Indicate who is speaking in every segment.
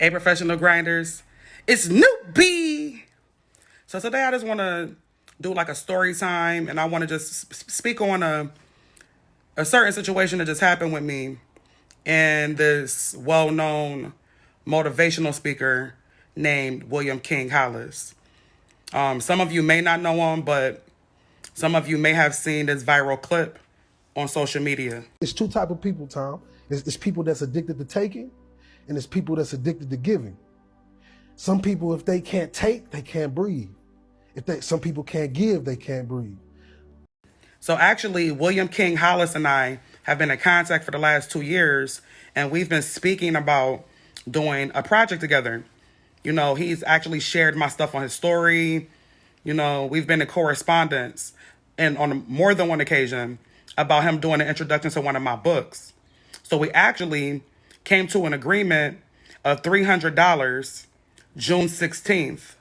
Speaker 1: Hey, professional grinders, it's Nubian. So today I just want to do like a story time, and I want to just speak on a certain situation that just happened with me and this well-known motivational speaker named William King Hollis. Some of you may not know him, but some of you may have seen this viral clip on social media.
Speaker 2: It's two type of people, Tom. It's people that's addicted to taking, and it's people that's addicted to giving. Some people, if they can't take, they can't breathe. Some people can't give, they can't breathe.
Speaker 1: So actually, William King Hollis and I have been in contact for the last 2 years, and we've been speaking about doing a project together. You know, he's actually shared my stuff on his story. You know, we've been in correspondence and on more than one occasion about him doing an introduction to one of my books. So we actually came to an agreement of $300 June 16th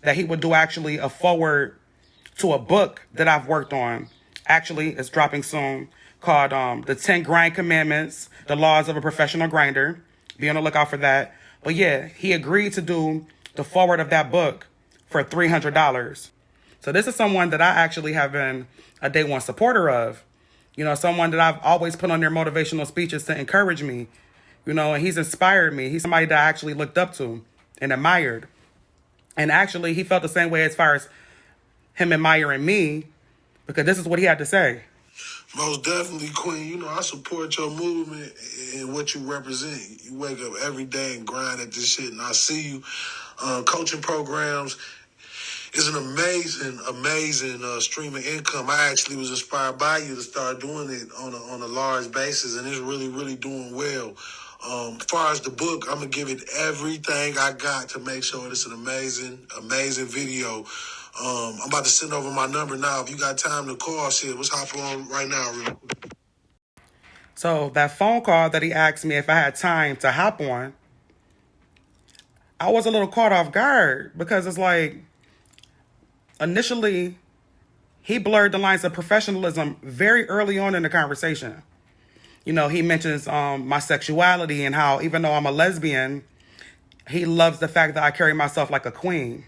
Speaker 1: that he would do actually a forward to a book that I've worked on. Actually, it's dropping soon, called The 10 Grind Commandments, The Laws of a Professional Grinder. Be on the lookout for that. But yeah, he agreed to do the forward of that book for $300. So this is someone that I actually have been a day one supporter of. You know, someone that I've always put on their motivational speeches to encourage me. You know, and he's inspired me. He's somebody that I actually looked up to and admired. And actually, he felt the same way as far as him admiring me, because this is what he had to say.
Speaker 3: Most definitely, Queen. You know, I support your movement and what you represent. You wake up every day and grind at this shit, and I see you. Coaching programs is an amazing stream of income. I actually was inspired by you to start doing it on a large basis, and it's really doing well. As far as the book, I'm going to give it everything I got to make sure it's an amazing video. I'm about to send over my number now. If you got time to call, shit, let's hop on right now. Real quick.
Speaker 1: So that phone call that he asked me if I had time to hop on, I was a little caught off guard because it's like, initially, he blurred the lines of professionalism very early on in the conversation. You know, he mentions my sexuality and how even though I'm a lesbian, he loves the fact that I carry myself like a queen.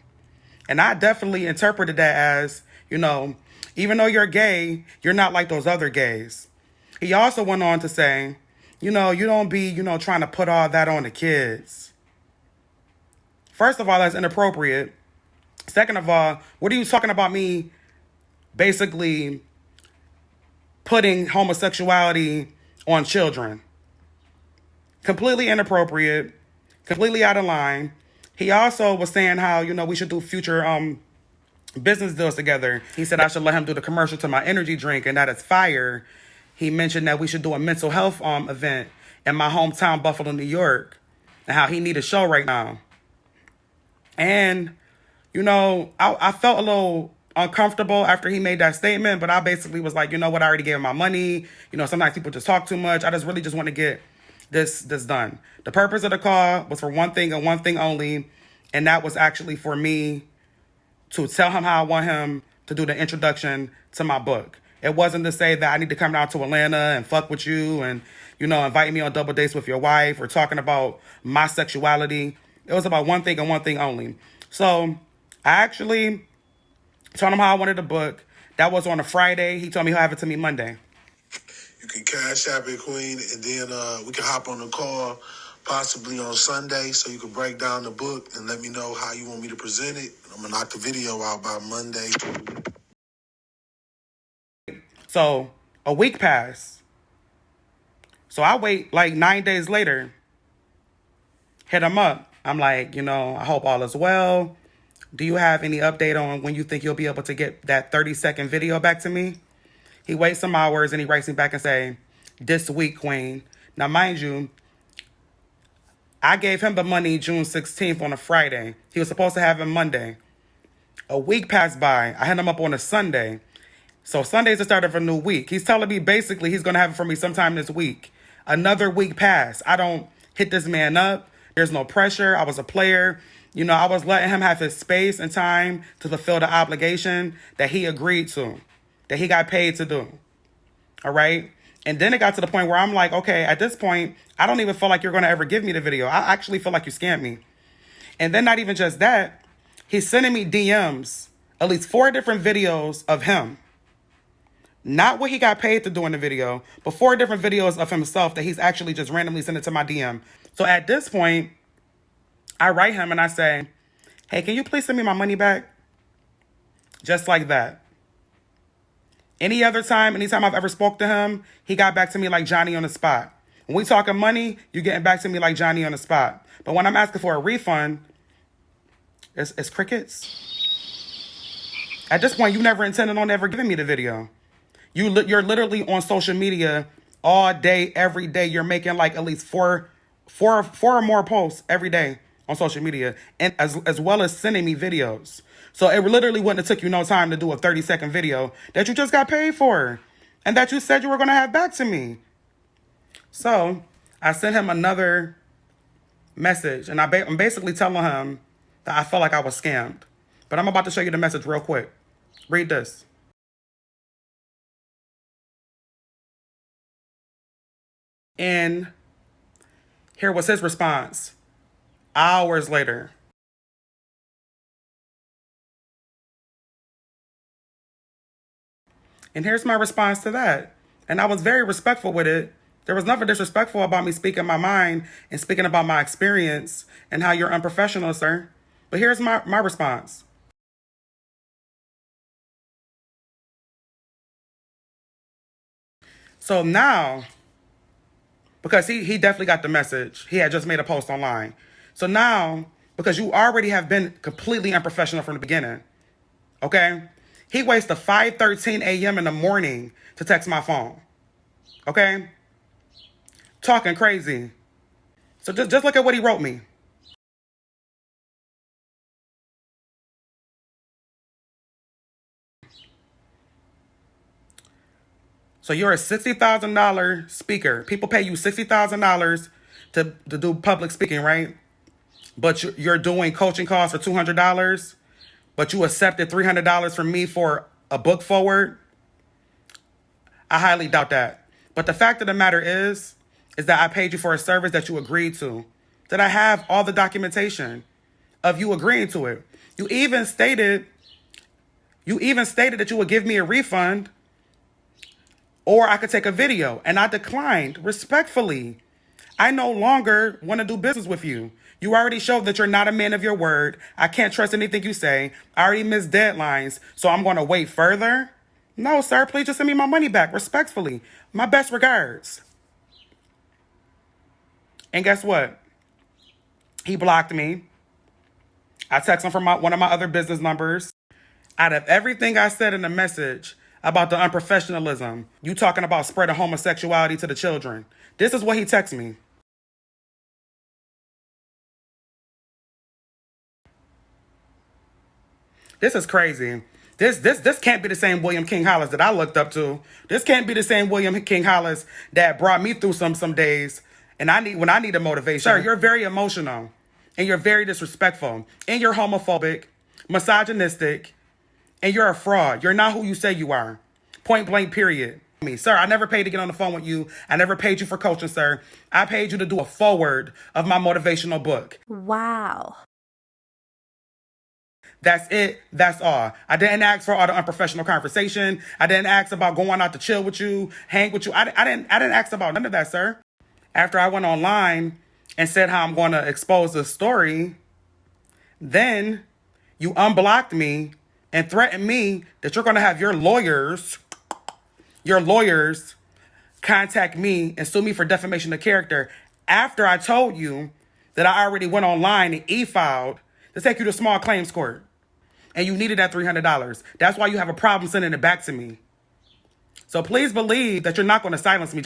Speaker 1: And I definitely interpreted that as, you know, even though you're gay, you're not like those other gays. He also went on to say, you know, you don't be, you know, trying to put all that on the kids. First of all, that's inappropriate. Second of all, what are you talking about me basically putting homosexuality on children? Completely inappropriate, completely out of line. He also was saying how, you know, we should do future business deals together. He said I should let him do the commercial to my energy drink, and that is fire. He mentioned that we should do a mental health event in my hometown, Buffalo, New York, and how he needs a show right now. And, you know, I felt a little uncomfortable after he made that statement, but I basically was like, you know what, I already gave him my money. You know, sometimes people just talk too much. I just really just want to get this done. The purpose of the call was for one thing and one thing only, and that was actually for me to tell him how I want him to do the introduction to my book. It wasn't to say that I need to come down to Atlanta and fuck with you and, you know, invite me on double dates with your wife or talking about my sexuality. It was about one thing and one thing only. So I actually told him how I wanted the book. That was on a Friday. He told me he'll have it to me Monday.
Speaker 3: You can cash app it, Queen, and then we can hop on the call possibly on Sunday so you can break down the book and let me know how you want me to present it. I'm going to knock the video out by Monday.
Speaker 1: So a week passed. So I wait like 9 days later, hit him up. I'm like, you know, I hope all is well. Do you have any update on when you think you'll be able to get that 30-second video back to me? He waits some hours and he writes me back and say, this week, Queen. Now, mind you, I gave him the money June 16th on a Friday. He was supposed to have it Monday. A week passed by. I hit him up on a Sunday. So Sunday's the start of a new week. He's telling me basically he's going to have it for me sometime this week. Another week passed. I don't hit this man up. There's no pressure. I was a player. You know, I was letting him have his space and time to fulfill the obligation that he agreed to, that he got paid to do. All right? And then it got to the point where I'm like, okay, at this point, I don't even feel like you're going to ever give me the video. I actually feel like you scammed me. And then not even just that, he's sending me DMs, at least 4 different videos of him. Not what he got paid to do in the video, but 4 different videos of himself that he's actually just randomly sending to my DM. So at this point, I write him and I say, hey, can you please send me my money back? Just like that. Any other time, anytime I've ever spoke to him, he got back to me like Johnny on the spot. When we talking money, you getting back to me like Johnny on the spot. But when I'm asking for a refund, it's crickets. At this point, you never intended on ever giving me the video. You're literally on social media all day, every day. You're making like at least four or more posts every day on social media, and as well as sending me videos. So it literally wouldn't have took you no time to do a 30-second video that you just got paid for and that you said you were going to have back to me. So I sent him another message, and I'm basically telling him that I felt like I was scammed. But I'm about to show you the message real quick. Read this. And here was his response hours later. And here's my response to that. And I was very respectful with it. There was nothing disrespectful about me speaking my mind and speaking about my experience and how you're unprofessional, sir. But here's my response. So now, because he definitely got the message. He had just made a post online. So now, because you already have been completely unprofessional from the beginning, okay? He waits to 5:13 a.m. in the morning to text my phone, okay? Talking crazy. So just look at what he wrote me. So you're a $60,000 speaker. People pay you $60,000 to do public speaking, right? But you're doing coaching calls for $200, but you accepted $300 from me for a book forward. I highly doubt that. But the fact of the matter is that I paid you for a service that you agreed to, that I have all the documentation of you agreeing to it. You even stated that you would give me a refund or I could take a video, and I declined respectfully. I no longer want to do business with you. You already showed that you're not a man of your word. I can't trust anything you say. I already missed deadlines, so I'm going to wait further? No, sir, please just send me my money back respectfully. My best regards. And guess what? He blocked me. I texted him from one of my other business numbers. Out of everything I said in the message about the unprofessionalism, you talking about spreading homosexuality to the children, this is what he texted me. This is crazy. This can't be the same William King Hollis that I looked up to. This can't be the same William King Hollis that brought me through some days and when I need a motivation. Sir, you're very emotional and you're very disrespectful and you're homophobic, misogynistic, and you're a fraud. You're not who you say you are. Point blank, period. Sir, I never paid to get on the phone with you. I never paid you for coaching, sir. I paid you to do a forward of my motivational book.
Speaker 4: Wow.
Speaker 1: That's it. That's all. I didn't ask for all the unprofessional conversation. I didn't ask about going out to chill with you, hang with you. I didn't ask about none of that, sir. After I went online and said how I'm going to expose this story, then you unblocked me and threatened me that you're going to have your lawyers contact me and sue me for defamation of character after I told you that I already went online and e-filed to take you to small claims court. And you needed that $300. That's why you have a problem sending it back to me. So please believe that you're not going to silence me.